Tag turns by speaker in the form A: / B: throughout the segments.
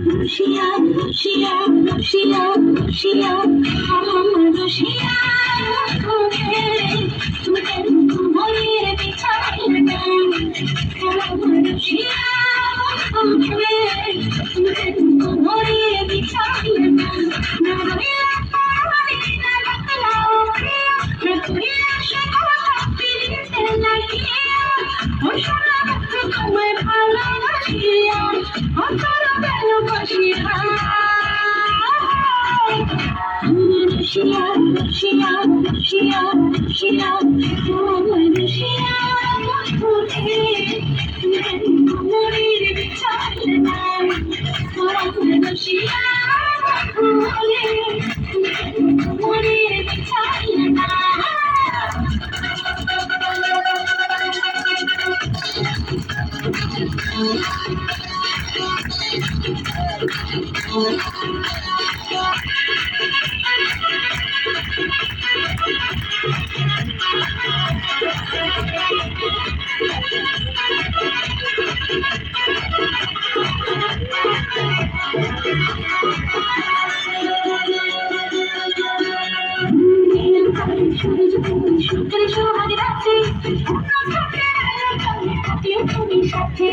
A: Lucia, Lucia, Lucia, Lucia, আমার রসিয়া তোকে তুমি মনের বিছাই না আমার রসিয়া তোকে তুমি মনের বিছাই না না রইলা পানি না রাখলাও প্রিয় না তুই সকল পিরিতে লাগিয়া ও সোনা তোমায় ভালোবাসিয়া অন্তর ভালোবাসিয়া Lucia, Lucia, Lucia, Lucia, তোমায় রসিয়া তোকে মনের বিছাই না আমার রসিয়া মনের বিছাই না সুখের সোহাগ রাখছে তুমি সাথে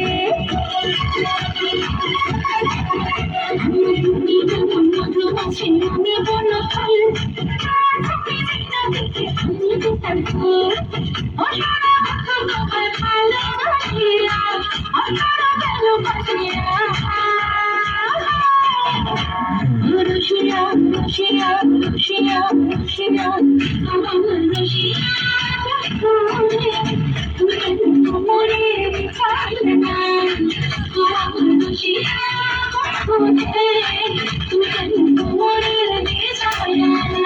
A: আমি বন্য ফল ভালোবাসিয়া Lucia, Lucia, Lucia, Lucia, আমার রসিয়া মনের বিছাই না আমার রসিয়া মনের বিছাই না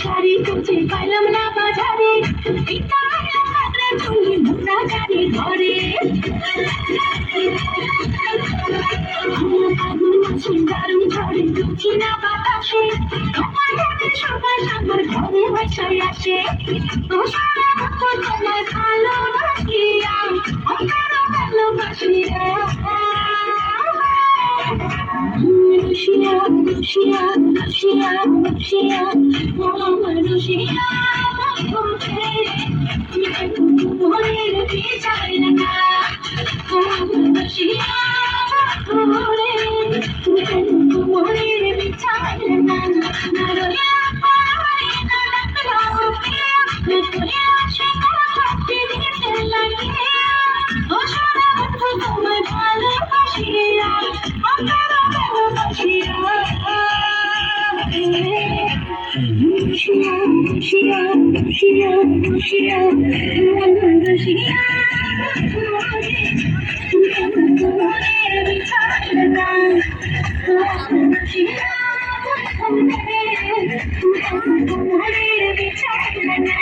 A: শাড়ি খুঁজে পাইলাম না বাজারে তুমি মোটা গাড়ি ঘরে দারুণ ঝড়ে দুঃখী না বাতাসে তোমার ঘরে সবাই আমার ঘরে বাসায় আসে তোমার ভালোবাসিয়া ভালোবাসিয়া Lucia, Lucia, Lucia, Lucia, আমার রসিয়া মনের বিছাই না আমার রসিয়া মনের বিছাই না না রইলা পানি না রাখলাও প্রিয় না তুই সকল পিরিতে লাগিয়া ও সোনা তোমায় ভালোবাসিয়া Lucia, Lucia, Lucia, Lucia, আমার রসিয়া মনের বিছাই না আমার রসিয়া মনের বিছাই না